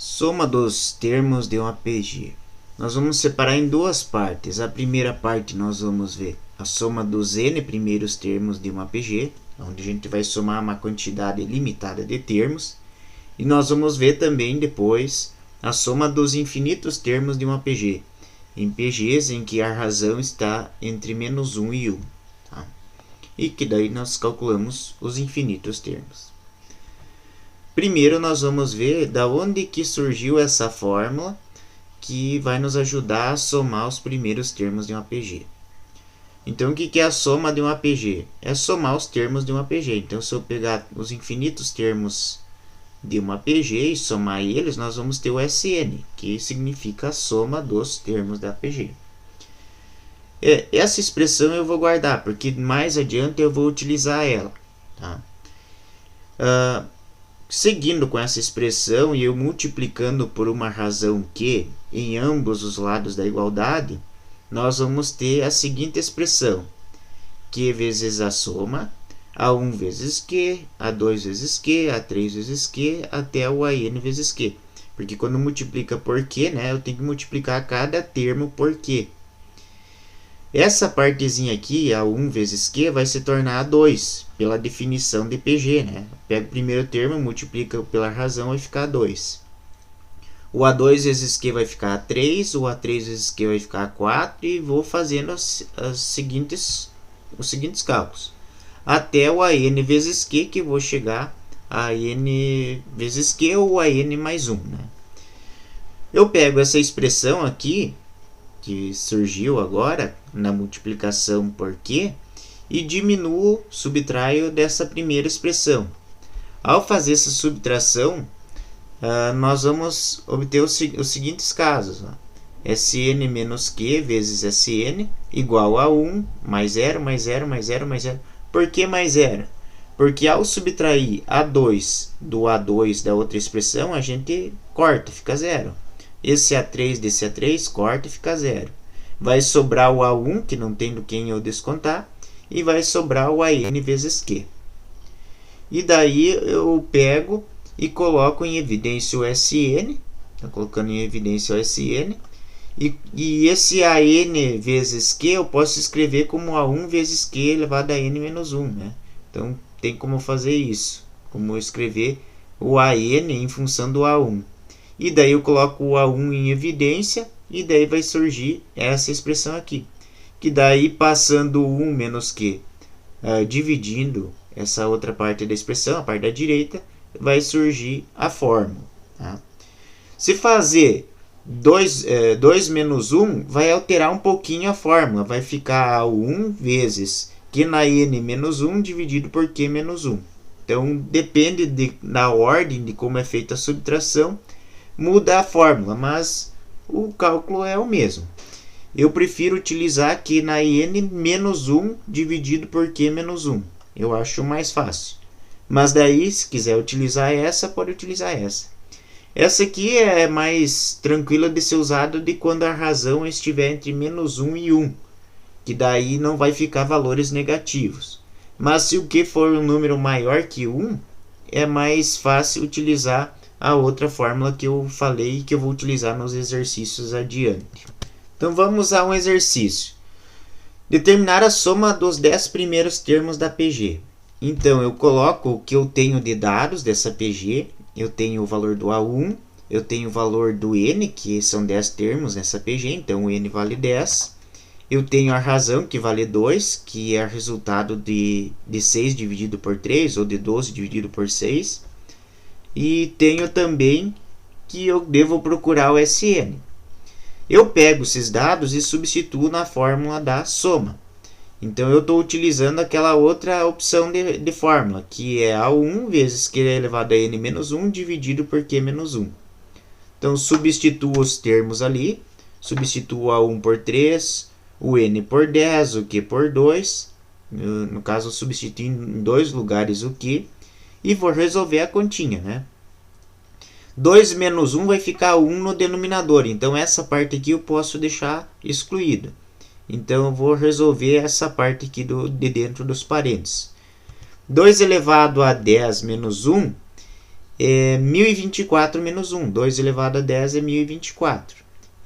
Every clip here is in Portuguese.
Soma dos termos de um APG. Nós vamos separar em duas partes. A primeira parte nós vamos ver a soma dos n primeiros termos de um APG, onde a gente vai somar uma quantidade limitada de termos. E nós vamos ver também depois a soma dos infinitos termos de um APG, em PGs em que a razão está entre -1 e 1. Tá? E que daí nós calculamos os infinitos termos. Primeiro nós vamos ver da onde que surgiu essa fórmula que vai nos ajudar a somar os primeiros termos de um APG. Então o que é a soma de um APG? É somar os termos de um APG. Então se eu pegar os infinitos termos de uma APG e somar eles, nós vamos ter o SN, que significa a soma dos termos da APG. Essa expressão eu vou guardar, porque mais adiante eu vou utilizar ela. Tá? Seguindo com essa expressão e eu multiplicando por uma razão Q em ambos os lados da igualdade, nós vamos ter a seguinte expressão: Q vezes a soma, A1 vezes Q, A2 vezes Q, A3 vezes Q, até o AN vezes Q. Porque quando multiplica por Q, né, eu tenho que multiplicar cada termo por Q. Essa partezinha aqui, A1 vezes Q, vai se tornar A2, pela definição de PG. Né? Pego o primeiro termo, multiplica pela razão, vai ficar 2. O A2 vezes Q vai ficar A3, o A3 vezes Q vai ficar A4, e vou fazendo os seguintes cálculos. Até o AN vezes Q, que vou chegar a AN vezes Q ou AN mais 1. Né? Eu pego essa expressão aqui, que surgiu agora na multiplicação por Q, e diminuo, subtraio dessa primeira expressão. Ao fazer essa subtração, nós vamos obter os seguintes casos. Sn menos Q vezes Sn igual a 1 mais 0, mais 0, mais 0, mais 0. Por que mais 0? Porque ao subtrair A2 do A2 da outra expressão, a gente corta, fica 0. Esse A3 desse A3 corta e fica 0. Vai sobrar o A1, que não tem do quem eu descontar, e vai sobrar o AN vezes Q. E daí eu pego e coloco em evidência o SN, estou colocando em evidência o SN, e esse AN vezes Q eu posso escrever como A1 vezes Q elevado a N menos 1. Né? Então tem como fazer isso, como escrever o AN em função do A1. E daí eu coloco o A1 em evidência, e daí vai surgir essa expressão aqui. Que daí, passando o 1 menos Q, dividindo essa outra parte da expressão, a parte da direita, vai surgir a fórmula. Tá? Se fazer 2 menos 1, vai alterar um pouquinho a fórmula. Vai ficar 1 vezes Q na N menos 1 dividido por Q menos 1. Então, depende da ordem de como é feita a subtração, muda a fórmula, mas o cálculo é o mesmo. Eu prefiro utilizar Q na N menos 1 dividido por Q menos 1. Eu acho mais fácil. Mas daí, se quiser utilizar essa, pode utilizar essa. Essa aqui é mais tranquila de ser usada de quando a razão estiver entre -1 e 1. Que daí não vai ficar valores negativos. Mas se o Q for um número maior que 1, é mais fácil utilizar a outra fórmula que eu falei, que eu vou utilizar nos exercícios adiante. Então vamos a um exercício. Determinar a soma dos 10 primeiros termos da PG. Então eu coloco o que eu tenho de dados dessa PG. Eu tenho o valor do A1, eu tenho o valor do N, que são 10 termos nessa PG, então o N vale 10. Eu tenho a razão, que vale 2, que é o resultado de 6 dividido por 3, ou de 12 dividido por 6. E tenho também que eu devo procurar o SN. Eu pego esses dados e substituo na fórmula da soma. Então eu estou utilizando aquela outra opção de fórmula, que é A1 vezes Q elevado a N menos 1 dividido por Q menos 1. Então substituo os termos ali, substituo A1 por 3, o N por 10, o Q por 2. No caso, substituo em dois lugares o Q. E vou resolver a continha, né? 2 menos 1 vai ficar 1 no denominador. Então, essa parte aqui eu posso deixar excluída. Então, eu vou resolver essa parte aqui de dentro dos parênteses. 2 elevado a 10 menos 1 é 1024 menos 1. 2 elevado a 10 é 1024.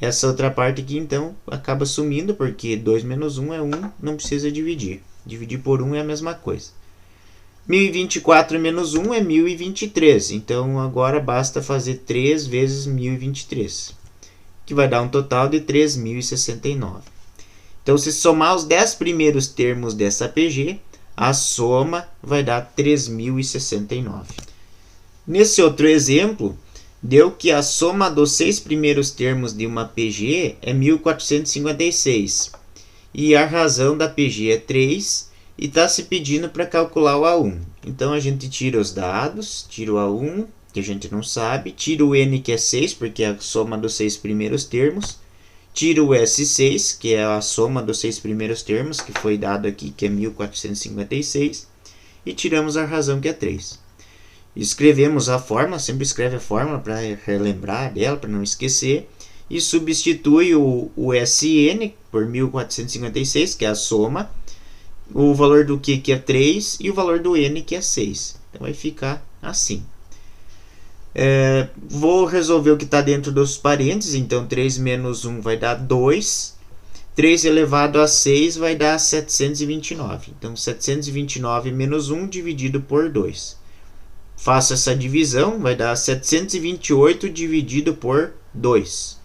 Essa outra parte aqui, então, acaba sumindo, porque 2 menos 1 é 1, não precisa dividir. Dividir por 1 é a mesma coisa. 1024 menos 1 é 1023. Então, agora basta fazer 3 vezes 1023, que vai dar um total de 3069. Então, se somar os 10 primeiros termos dessa PG, a soma vai dar 3069. Nesse outro exemplo, deu que a soma dos 6 primeiros termos de uma PG é 1456. E a razão da PG é 3 e está se pedindo para calcular o A1. Então a gente tira os dados, tira o A1, que a gente não sabe, tira o N, que é 6, porque é a soma dos 6 primeiros termos, tira o S6, que é a soma dos 6 primeiros termos, que foi dado aqui, que é 1456, e tiramos a razão, que é 3. Escrevemos a fórmula, sempre escreve a fórmula para relembrar dela, para não esquecer, e substitui o Sn por 1456, que é a soma, o valor do Q, que é 3, e o valor do N, que é 6. Então vai ficar assim. Vou resolver o que está dentro dos parênteses, então 3 menos 1 vai dar 2, 3 elevado a 6 vai dar 729. Então 729 menos 1 dividido por 2. Faço essa divisão, vai dar 728 dividido por 2.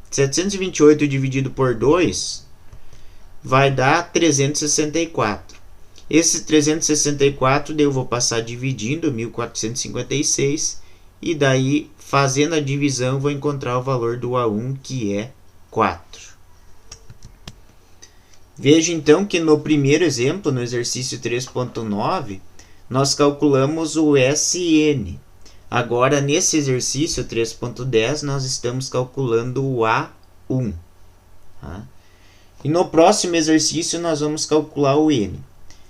728 dividido por 2 vai dar 364. Esse 364 eu vou passar dividindo 1456 e daí, fazendo a divisão, vou encontrar o valor do A1, que é 4. Veja então que no primeiro exemplo, no exercício 3.9, nós calculamos o Sn. Agora, nesse exercício 3.10, nós estamos calculando o A1. Tá? E no próximo exercício, nós vamos calcular o N.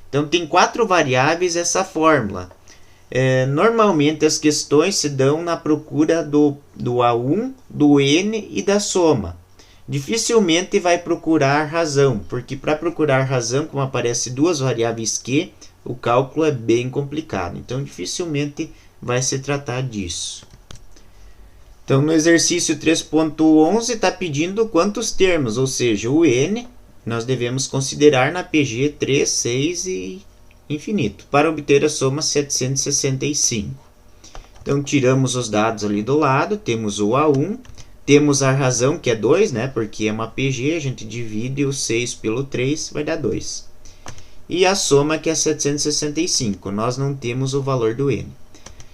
Então, tem 4 variáveis essa fórmula. Normalmente, as questões se dão na procura do A1, do N e da soma. Dificilmente vai procurar razão, porque para procurar razão, como aparece 2 variáveis Q, o cálculo é bem complicado. Então, dificilmente vai se tratar disso. Então, no exercício 3.11 está pedindo quantos termos, ou seja, o N, nós devemos considerar na PG 3, 6 e infinito, para obter a soma 765. Então, tiramos os dados ali do lado, temos o A1, temos a razão, que é 2, né, porque é uma PG, a gente divide o 6 pelo 3, vai dar 2. E a soma, que é 765, nós não temos o valor do N.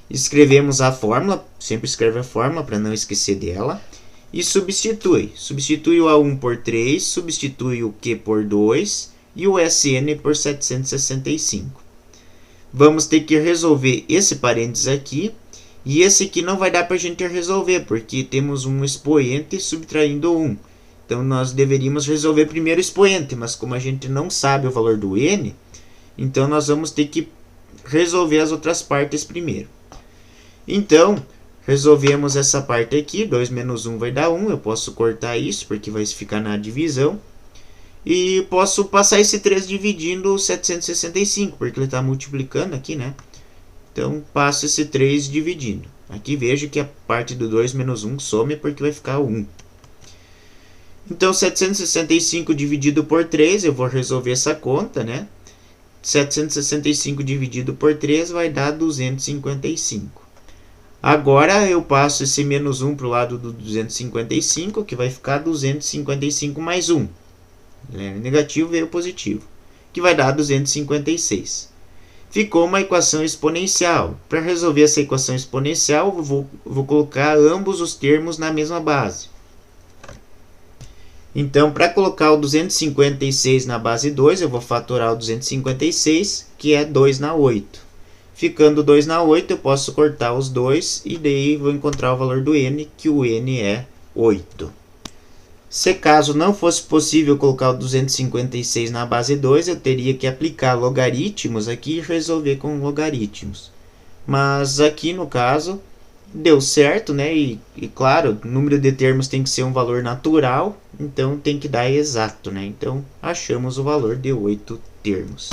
Escrevemos a fórmula, sempre escreve a fórmula para não esquecer dela, e substitui. Substitui o A1 por 3, substitui o Q por 2 e o Sn por 765. Vamos ter que resolver esse parênteses aqui, e esse aqui não vai dar para a gente resolver, porque temos um expoente subtraindo 1. Então, nós deveríamos resolver primeiro o expoente, mas como a gente não sabe o valor do N, então nós vamos ter que resolver as outras partes primeiro. Então, resolvemos essa parte aqui, 2 menos 1 vai dar 1, eu posso cortar isso, porque vai ficar na divisão. E posso passar esse 3 dividindo 765, porque ele está multiplicando aqui, né? Então, passo esse 3 dividindo. Aqui vejo que a parte do 2 menos 1 some, porque vai ficar 1. Então, 765 dividido por 3, eu vou resolver essa conta, né? 765 dividido por 3 vai dar 255. Agora, eu passo esse menos 1 para o lado do 255, que vai ficar 255 mais 1. Negativo veio positivo, que vai dar 256. Ficou uma equação exponencial. Para resolver essa equação exponencial, eu vou colocar ambos os termos na mesma base. Então, para colocar o 256 na base 2, eu vou fatorar o 256, que é 2 na 8. Ficando 2 na 8, eu posso cortar os 2 e daí vou encontrar o valor do N, que o N é 8. Se caso não fosse possível colocar o 256 na base 2, eu teria que aplicar logaritmos aqui e resolver com logaritmos. Mas aqui no caso deu certo, né? E claro, o número de termos tem que ser um valor natural, então tem que dar exato, né? Então achamos o valor de 8 termos.